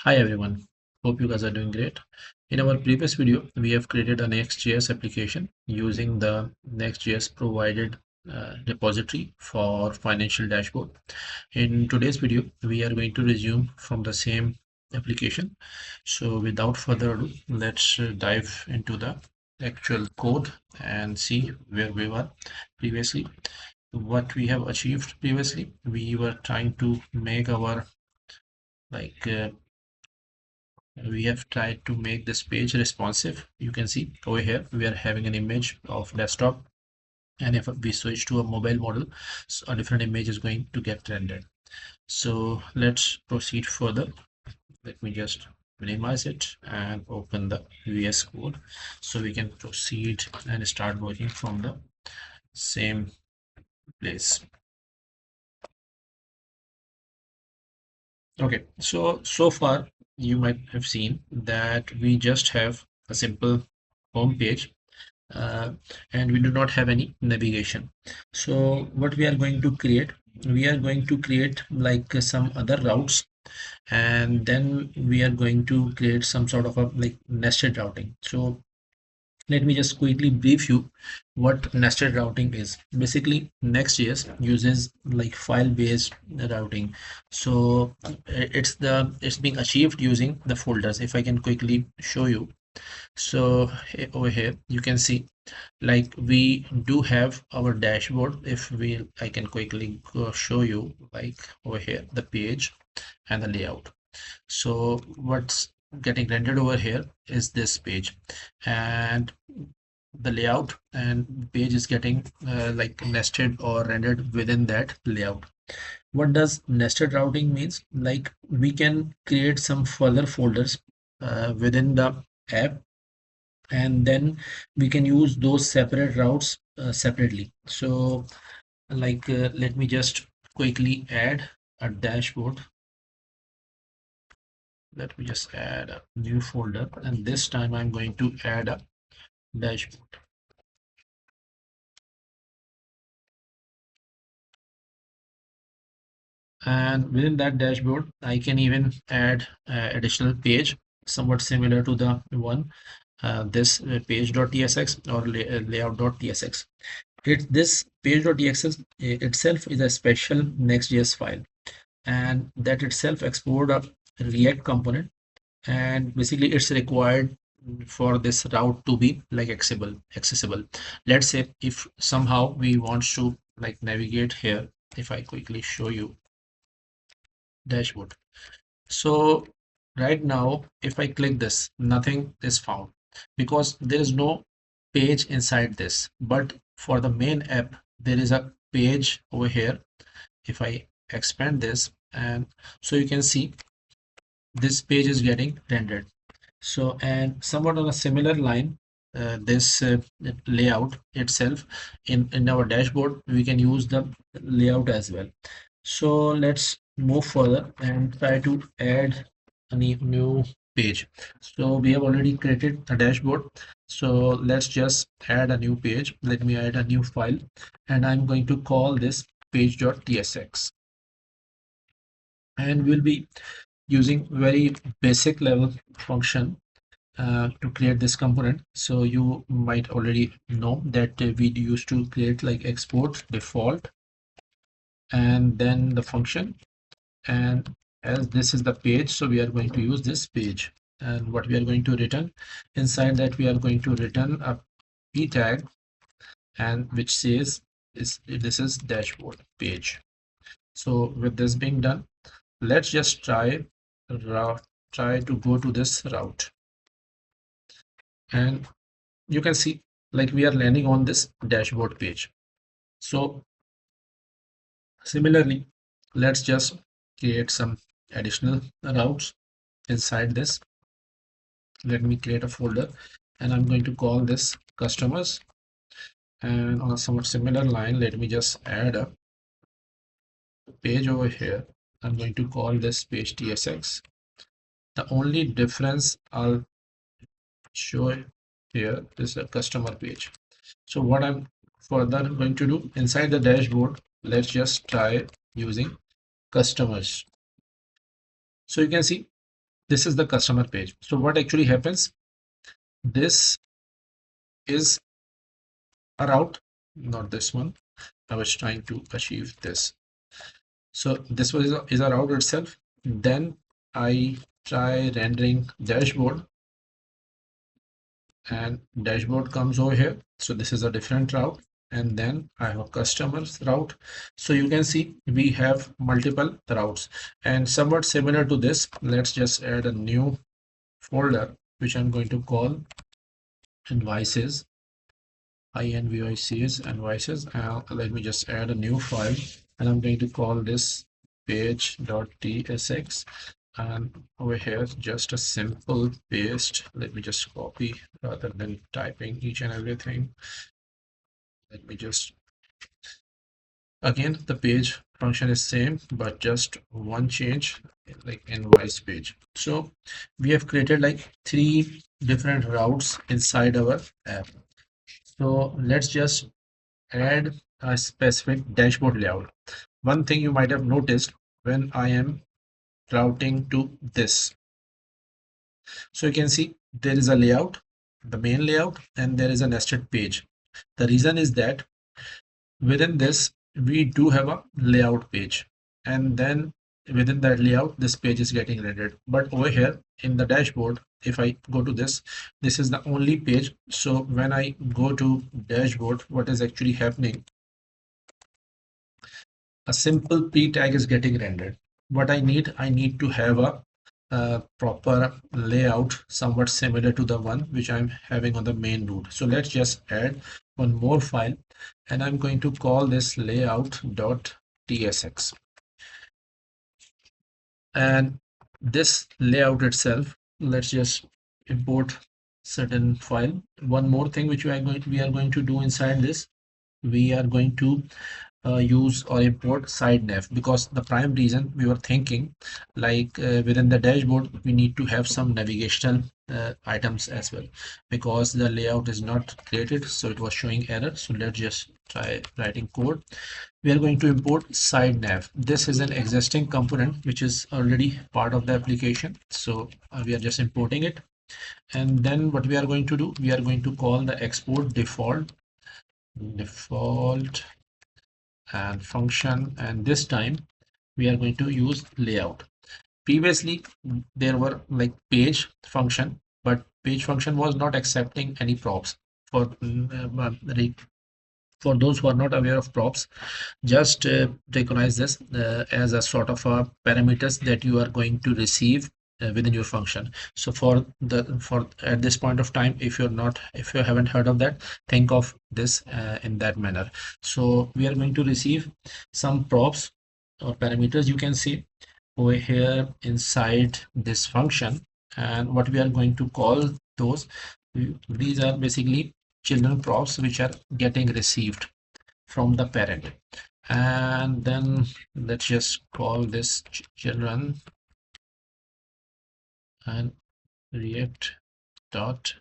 Hi everyone, hope you guys are doing great. In our previous video, we have created a Next.js application using the Next.js provided repository for financial dashboard. In today's video, we are going to resume from the same application. So without further ado, let's dive into the actual code and see where we were previously. What we have achieved previously, we were trying to make our like we have tried to make this page responsive. You can see over here we are having an image of desktop, and if we switch to a mobile model, so a different image is going to get rendered. So let's proceed further. Let me just minimize it and open the VS Code so we can proceed and start working from the same place. Okay, so far you might have seen that we just have a simple home page, uh, and we do not have any navigation. So what we are going to create, we are going to create like some other routes, and then we are going to create some sort of a like nested routing. So let me just quickly brief you what nested routing is. Basically, Next.js uses like file-based routing. So it's being achieved using the folders. If I can quickly show you. So over here you can see like we do have our dashboard. If we I can quickly go show you like over here the page and the layout. So what's getting rendered over here is this page, and the layout and page is getting like nested or rendered within that layout. What does nested routing means? Like we can create some further folders within the app, and then we can use those separate routes separately. So like let me just quickly add a dashboard. Let me just add a new folder, and this time I'm going to add a dashboard. And within that dashboard I can even add additional page somewhat similar to the one this page.tsx or layout.tsx. This page.tsx itself is a special Next.js file, and that itself export a React component, and basically it's required for this route to be like accessible. Let's say if somehow we want to like navigate here, if I quickly show you dashboard. So right now if I click this, nothing is found because there is no page inside this, but for the main app there is a page over here. If I expand this, and so you can see this page is getting rendered. So and somewhat on a similar line, this layout itself in our dashboard we can use the layout as well. So let's move further and try to add a new page. So we have already created a dashboard, so let's just add a new page. Let me add a new file, and I'm going to call this page.tsx, and we'll be using very basic level function to create this component. So you might already know that we used to create like export default and then the function, and as this is the page, so we are going to use this page, and what we are going to return inside that, we are going to return a p tag, and which says this is dashboard page. So with this being done, let's just try to go to this route, and you can see like we are landing on this dashboard page. So similarly, let's just create some additional routes inside this. Let me create a folder, and I'm going to call this customers, and on a somewhat similar line let me just add a page over here. I'm going to call this page tsx. The only difference I'll show here is a customer page. So what I'm further going to do inside the dashboard, let's just try using customers. So you can see this is the customer page. So what actually happens, this is a route, not this one. I was trying to achieve this. So this was is a route itself. Then I try rendering dashboard, and dashboard comes over here. So this is a different route. And then I have a customer's route. So you can see we have multiple routes, and somewhat similar to this, let's just add a new folder which I'm going to call invoices, invoices, invoices. Let me just add a new file, and I'm going to call this page.tsx. And over here, just a simple paste. Let me just copy rather than typing each and everything. Let me just, again, the page function is same, but just one change, like invoice page. So we have created like 3 different routes inside our app. So let's just add a specific dashboard layout. One thing you might have noticed when I am routing to this. So you can see there is a layout, the main layout, and there is a nested page. The reason is that within this, we do have a layout page. And then within that layout, this page is getting rendered. But over here in the dashboard, if I go to this is the only page. So when I go to dashboard, what is actually happening, a simple p tag is getting rendered. What I need to have a proper layout somewhat similar to the one which I'm having on the main root. So let's just add one more file, and I'm going to call this layout.tsx. And this layout itself, let's just import certain file. One more thing which we are going to do inside this, we are going to use or import side nav, because the prime reason we were thinking, like within the dashboard we need to have some navigational items as well, because the layout is not created, so it was showing error. So let's just try writing code. We are going to import side nav. This is an existing component which is already part of the application, so we are just importing it. And then what we are going to do, we are going to call the export default and function, and this time we are going to use layout. Previously there were like page function, but page function was not accepting any props. For for those who are not aware of props, just recognize this as a sort of a parameters that you are going to receive within your function. So for at this point of time, if you haven't heard of that, think of this in that manner. So we are going to receive some props or parameters, you can see over here inside this function. And what we are going to call those, these are basically children props which are getting received from the parent. And then let's just call this children and react dot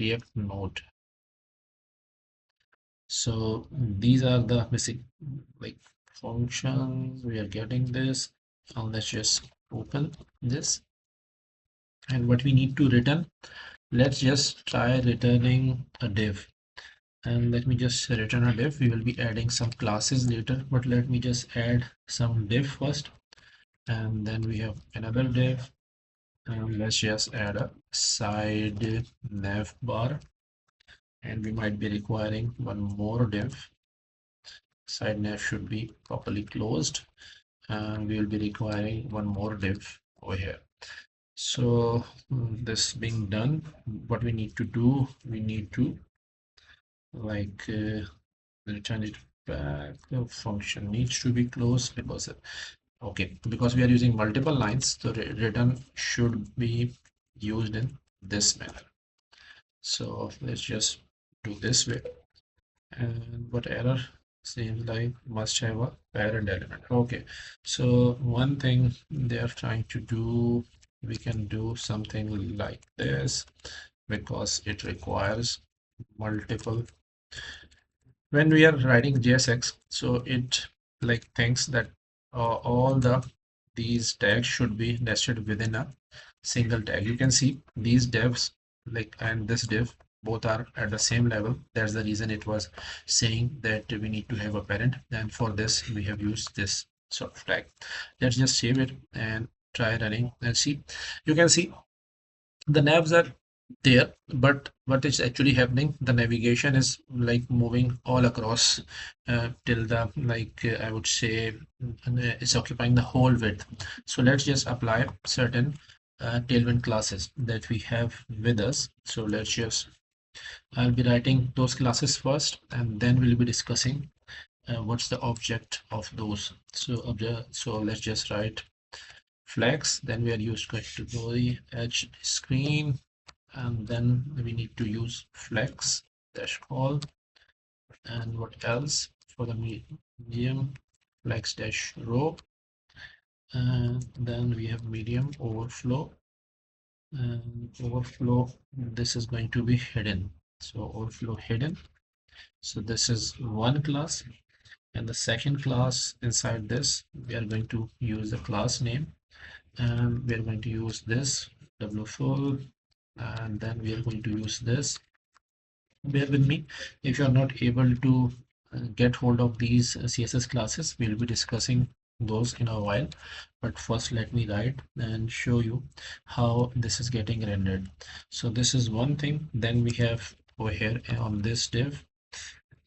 react node. So these are the basic like functions we are getting this. And let's just open this, and what we need to return, let's just try returning a div. And let me just return a div. We will be adding some classes later, but let me just add some div first. And then we have another div, and let's just add a side nav bar, and we might be requiring one more div. Side nav should be properly closed, and we will be requiring one more div over here. So this being done, what we need to do, we need to like return it back. The function needs to be closed because okay, because we are using multiple lines, so return should be used in this manner. So let's just do this way. And what error, seems like must have a parent element. Okay, so one thing they are trying to do, we can do something like this, because it requires multiple. When we are writing JSX, so it like thinks that all the these tags should be nested within a single tag. You can see these divs like and this div both are at the same level. That's the reason it was saying that we need to have a parent, and for this we have used this sort of tag. Let's just save it and try running and see. You can see the navs are there, but what is actually happening, the navigation is like moving all across till the I would say it's occupying the whole width. So let's just apply certain tailwind classes that we have with us. So let's just, I'll be writing those classes first, and then we'll be discussing what's the object of those. So let's just write flex, then we are used going to go the edge screen, and then we need to use flex dash call, and what else for the medium, flex dash row, and then we have medium overflow, and overflow, this is going to be hidden. So overflow hidden. So this is one class, and the second class inside this we are going to use the class name, and we are going to use this w full, and then we are going to use this. Bear with me if you are not able to get hold of these CSS classes. We'll be discussing those in a while, but first let me write and show you how this is getting rendered. So this is one thing. Then we have over here on this div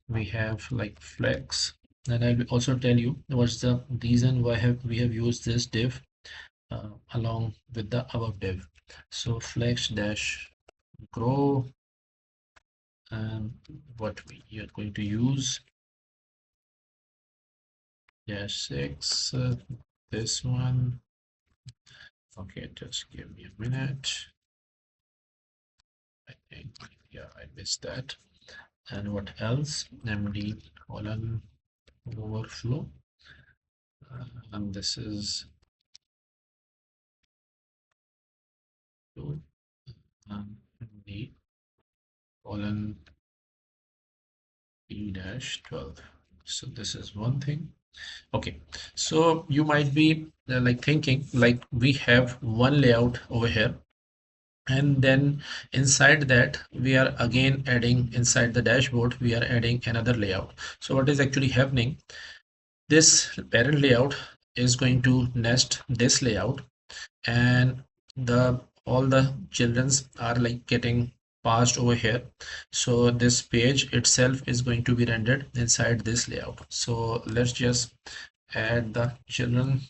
we have like flex, and I will also tell you what's the reason why we have used this div along with the above div. So flex dash grow, and what we are going to use dash 6, this one. Okay, just give me a minute. I think, yeah, I missed that. And what else? MD colon overflow, and this is MD colon E dash 12. So this is one thing. Okay, so you might be like thinking like we have one layout over here, and then inside that we are again adding, inside the dashboard we are adding another layout. So what is actually happening, this parent layout is going to nest this layout, and the all the childrens are like getting passed over here. So this page itself is going to be rendered inside this layout. So let's just add the children.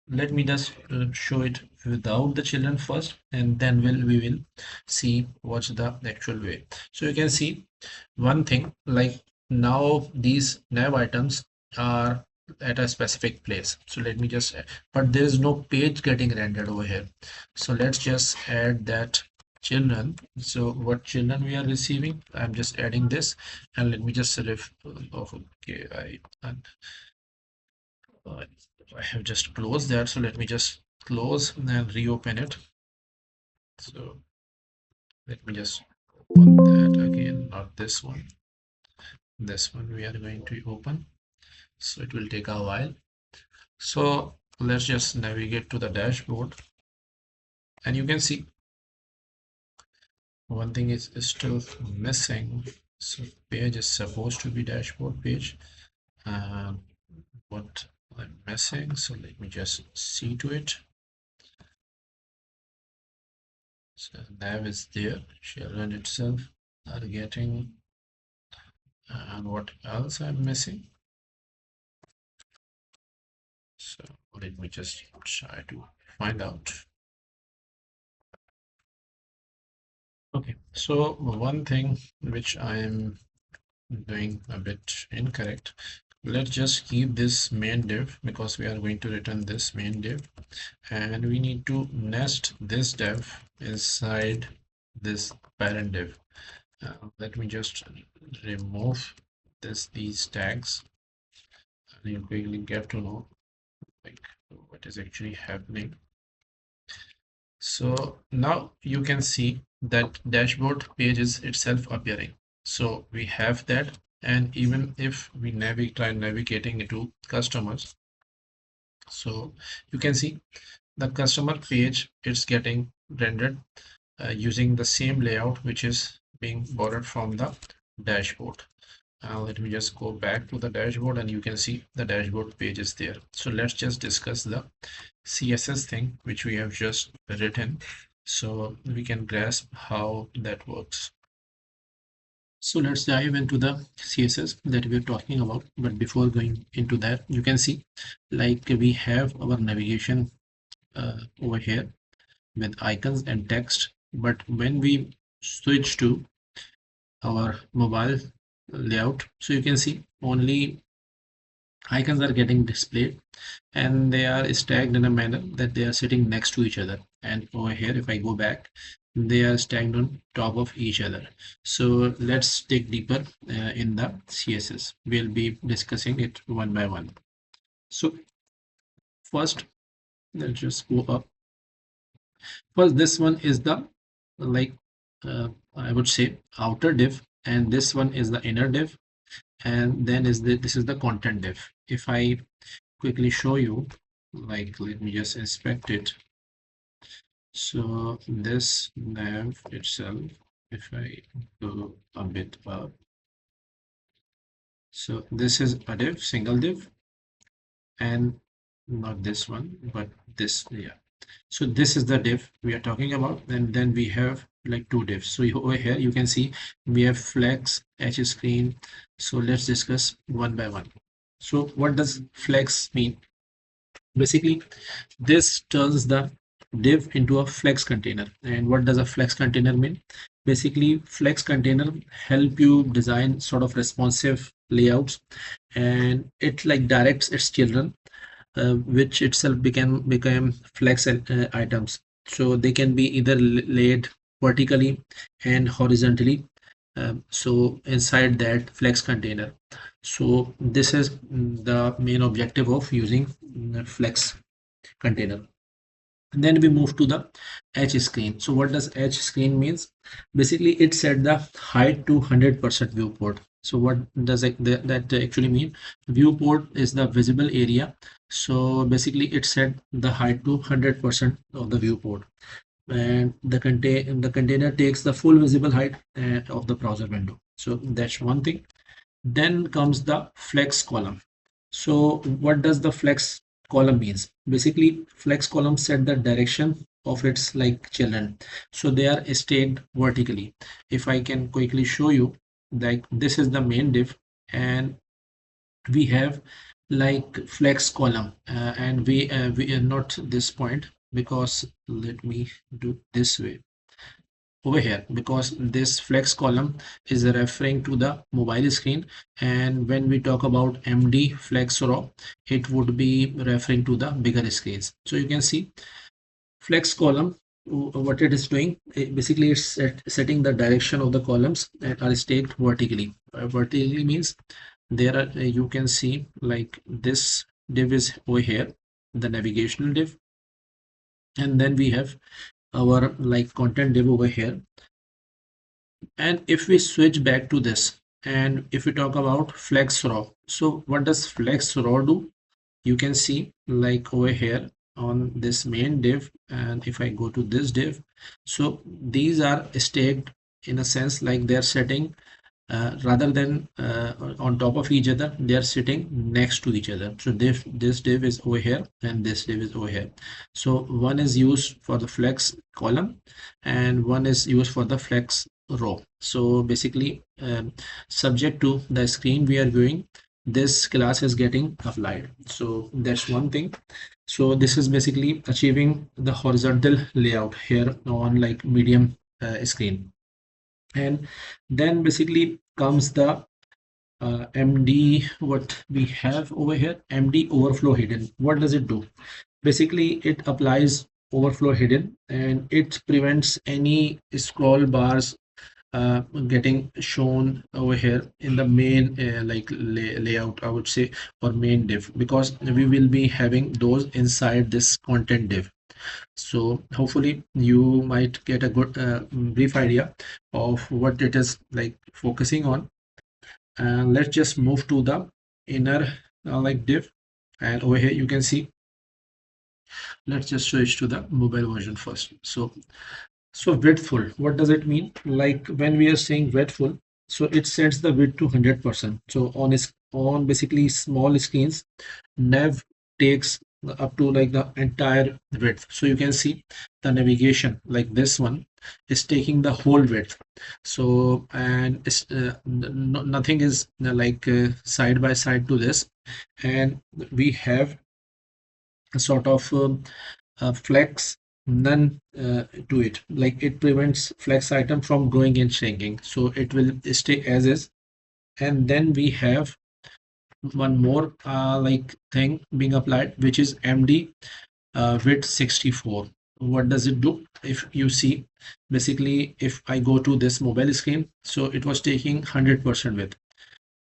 Let me just show it without the children first, and then we will see what's the actual way. So you can see one thing, like now these nav items are at a specific place. So let me just, but there is no page getting rendered over here. So let's just add that children. So what children we are receiving, I'm just adding this, and let me just okay, I have just closed that, so let me just close and reopen it. So let me just open that again, not this one. This one we are going to open, so it will take a while. So let's just navigate to the dashboard, and you can see one thing is still missing. So page is supposed to be dashboard page, and what I'm missing, so let me just see to it. So nav is there, children itself are getting, and what else I'm missing. So let me just try to find out. Okay, so one thing which I am doing a bit incorrect, let's just keep this main div because we are going to return this main div, and we need to nest this div inside this parent div. Let me just remove these tags, and you quickly get to know like what is actually happening. So now you can see that dashboard page is itself appearing. So we have that, and even if we try navigating to customers, So you can see the customer page is getting rendered using the same layout which is being borrowed from the dashboard. Let me just go back to the dashboard and you can see the dashboard page is there. So let's just discuss the CSS thing which we have just written so we can grasp how that works. So let's dive into the CSS that we're talking about. But before going into that, you can see like we have our navigation over here with icons and text. But when we switch to our mobile layout, so you can see only icons are getting displayed and they are stacked in a manner that they are sitting next to each other. And over here, if I go back, they are stacked on top of each other. So let's dig deeper in the CSS. We'll be discussing it one by one. So first, let's just go up. First, this one is the like I would say outer div, and this one is the inner div, and then this is the content div. If I quickly show you, like let me just inspect it. So this nav itself, if I go a bit up, so this is a div, single div, and not this one, but this, yeah. So this is the div we are talking about, and then we have like two divs. So over here you can see we have flex, h screen. So let's discuss one by one. So what does flex mean? Basically, this turns the div into a flex container. And what does a flex container mean? Basically, flex container help you design sort of responsive layouts, and it like directs its children, which itself became flex items. So they can be either laid vertically and horizontally. So inside that flex container. So this is the main objective of using flex container. And then we move to the H screen. So what does H screen means? Basically, it set the height to 100% viewport. So what does that actually mean? Viewport is the visible area. So basically, it set the height to 100% of the viewport, and the container takes the full visible height of the browser window. So that's one thing. Then comes the flex column. So what does the flex column means? Basically, flex column set the direction of its like children. So they are stacked vertically. If I can quickly show you, like this is the main div, and we have like flex column, and we are not this point, because let me do this way over here, because this flex column is referring to the mobile screen, and when we talk about MD flex row, it would be referring to the bigger screens. So you can see flex column, what it is doing, basically it's setting the direction of the columns that are stacked vertically. Vertically means there are you can see like this div is over here, the navigational div, and then we have our like content div over here. And if we switch back to this, and if we talk about flex row, so what does flex row do? You can see like over here on this main div, and if I go to this div, so these are stacked in a sense like they're setting rather than on top of each other, they are sitting next to each other. So this div is over here and this div is over here. So one is used for the flex column and one is used for the flex row. So basically, subject to the screen we are viewing, this class is getting applied. So that's one thing. So this is basically achieving the horizontal layout here on like medium screen. And then basically comes the MD, what we have over here, MD overflow hidden. What does it do? Basically, it applies overflow hidden and it prevents any scroll bars getting shown over here in the main like layout, I would say, or main div, because we will be having those inside this content div. So hopefully you might get a good brief idea of what it is like focusing on. And let's just move to the inner like div, and over here you can see Let's just switch to the mobile version first. So widthful, what does it mean? Like when we are saying widthful, so it sets the width to 100%. So on basically small screens, nav takes up to like the entire width. So you can see the navigation like this one is taking the whole width. So and it's nothing is like side by side to this, and we have a sort of flex none to it, like it prevents flex item from growing and shrinking, so it will stay as is. And then we have one more like thing being applied, which is md width 64. What does it do? If you see, basically if I go to this mobile screen, so it was taking 100% width,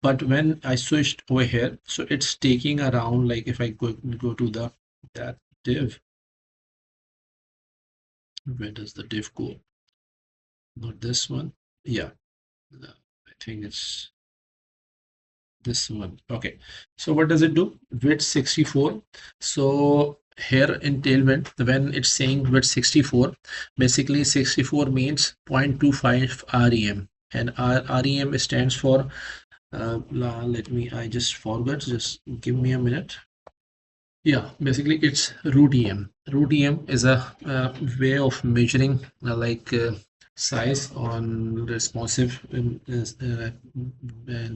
but when I switched over here, so it's taking around, like if I go to the that div, where does the div go? Not this one. Yeah, I think it's this one. Okay, so what does it do? Width 64. So here in Tailwind, when it's saying width 64, basically 64 means 0.25 rem, and rem stands for let me, I just forgot, just give me a minute. Yeah, basically it's root em. Root em is a way of measuring size on responsive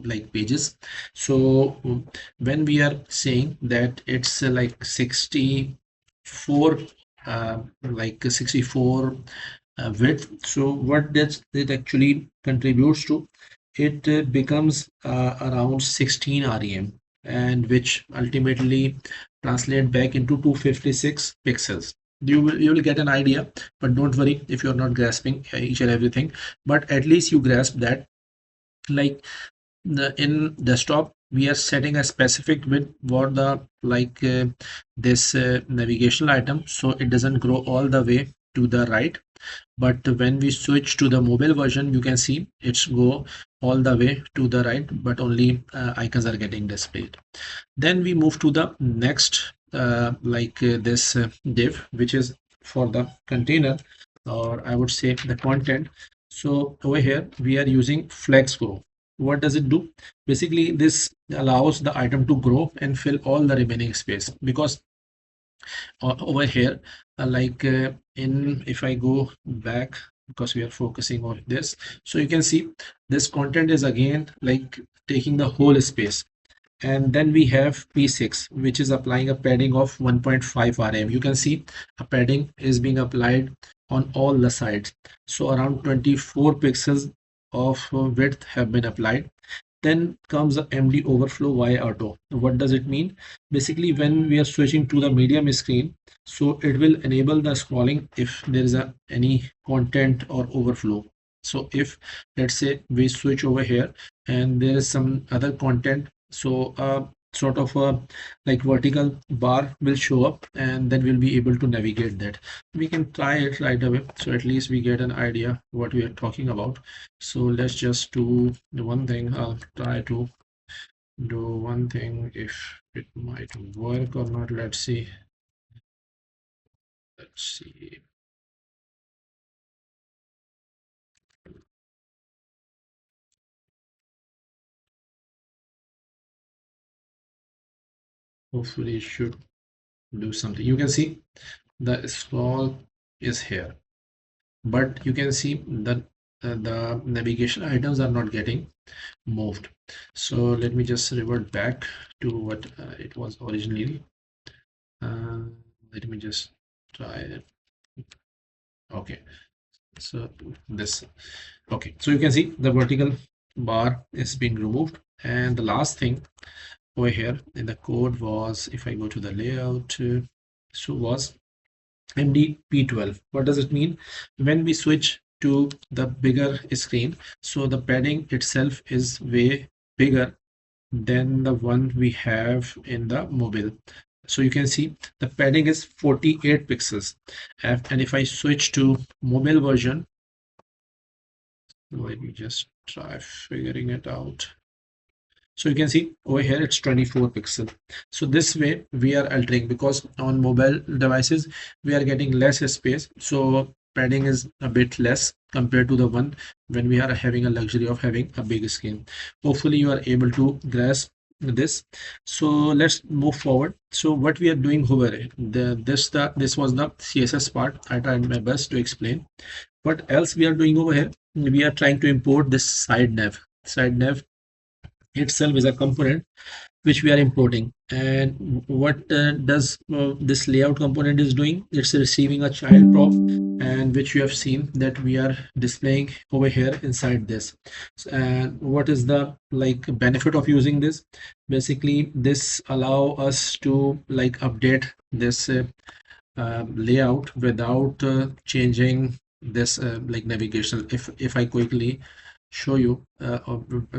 like pages. So when we are saying that it's like 64, like 64 width, so what does it actually contributes to? It becomes around 16 rem, and which ultimately translate back into 256 pixels. You will get an idea, but don't worry if you're not grasping each and everything, but at least you grasp that, like in desktop we are setting a specific width for the this navigational item, so it doesn't grow all the way to the right. But when we switch to the mobile version, you can see it's go all the way to the right, but only icons are getting displayed. Then we move to the next this div, which is for the container, or I would say the content. So over here we are using flex grow. What does it do? Basically this allows the item to grow and fill all the remaining space, because over here in, if I go back, because we are focusing on this, so you can see this content is again like taking the whole space. And then we have P6, which is applying a padding of 1.5 rm. You can see a padding is being applied on all the sides, so around 24 pixels of width have been applied. Then comes the MD overflow via auto. What does it mean? Basically, when we are switching to the medium screen, so it will enable the scrolling if there is any content or overflow. So if, let's say, we switch over here and there is some other content, so sort of a like vertical bar will show up, and then we'll be able to navigate that. We can try it right away, so at least we get an idea what we are talking about. So let's just do the one thing. I'll try to do one thing, if it might work or not. Let's see. Let's see. Hopefully it should do something. You can see the scroll is here, but you can see that the navigation items are not getting moved. So let me just revert back to what it was originally. uh, Let me just try it. Okay, so this, okay, so you can see the vertical bar is being removed. And the last thing over here in the code was, if I go to the layout, so was MDP12. What does it mean? When we switch to the bigger screen, so the padding itself is way bigger than the one we have in the mobile. So you can see the padding is 48 pixels. And if I switch to mobile version, let me just try figuring it out. So you can see over here it's 24 pixel. So this way we are altering, because on mobile devices we are getting less space, so padding is a bit less compared to the one when we are having a luxury of having a big screen. Hopefully you are able to grasp this. So let's move forward. So what we are doing over here, this was the CSS part. I tried my best to explain. What else we are doing over here? We are trying to import this side nav itself is a component which we are importing. And what does this layout component is doing? It's receiving a child prop, and which you have seen that we are displaying over here inside this. And what is the like benefit of using this? Basically this allow us to like update this layout without changing this like navigation. If I quickly show you,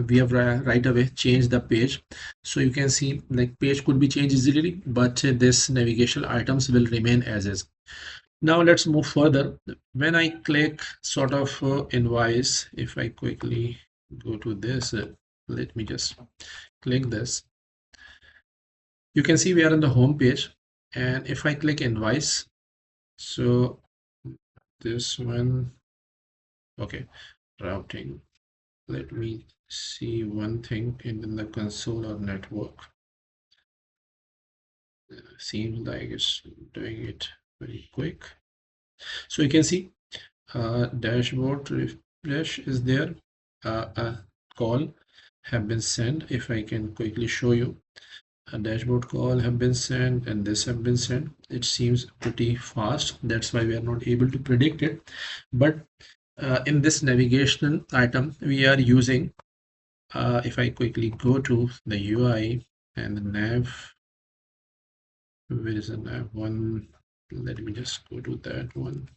we have right away changed the page, so you can see like page could be changed easily, but this navigation items will remain as is. Now let's move further. When I click sort of invoice, if I quickly go to this, let me just click this, you can see we are on the home page. And if I click invoice, so this one, okay, routing, let me see one thing in the console or network. Seems like it's doing it very quick. So you can see dashboard refresh is there, a call have been sent. If I can quickly show you, a dashboard call have been sent and this have been sent. It seems pretty fast, that's why we are not able to predict it. But in this navigational item we are using, if I quickly go to the UI and the nav, where is the nav one? Let me just go to that one.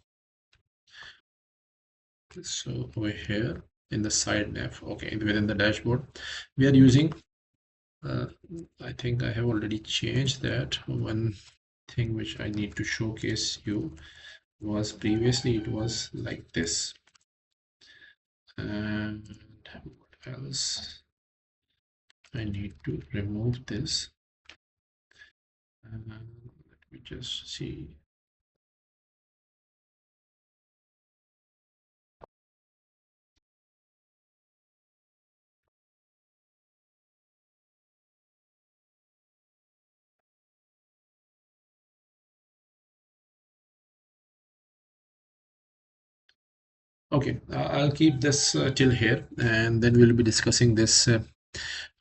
So over here in the side nav, okay, within the dashboard we are using, I think I have already changed that. One thing which I need to showcase you was previously it was like this. And what else? I need to remove this. Let me just see. Okay, I'll keep this till here, and then we'll be discussing this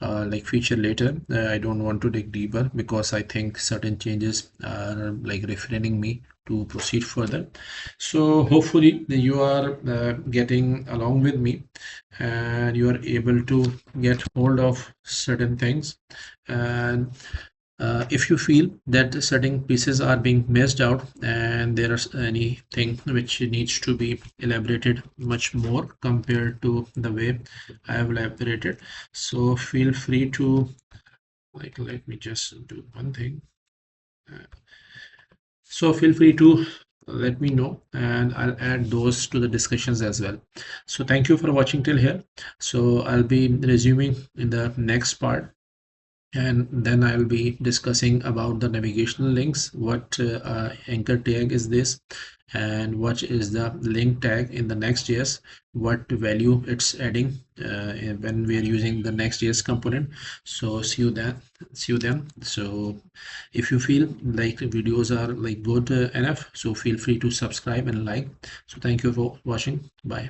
like feature later. I don't want to dig deeper because I think certain changes are like refraining me to proceed further. So hopefully you are getting along with me and you are able to get hold of certain things. And if you feel that certain pieces are being missed out and there is anything which needs to be elaborated much more compared to the way I have elaborated, so feel free to like, let me just do one thing. So feel free to let me know and I'll add those to the discussions as well. So thank you for watching till here. So I'll be resuming in the next part, and then I'll be discussing about the navigational links, what anchor tag is this, and what is the link tag in the Next.js, what value it's adding when we are using the Next.js component. So see you then. So if you feel like the videos are like good enough, so feel free to subscribe and like. So thank you for watching. Bye.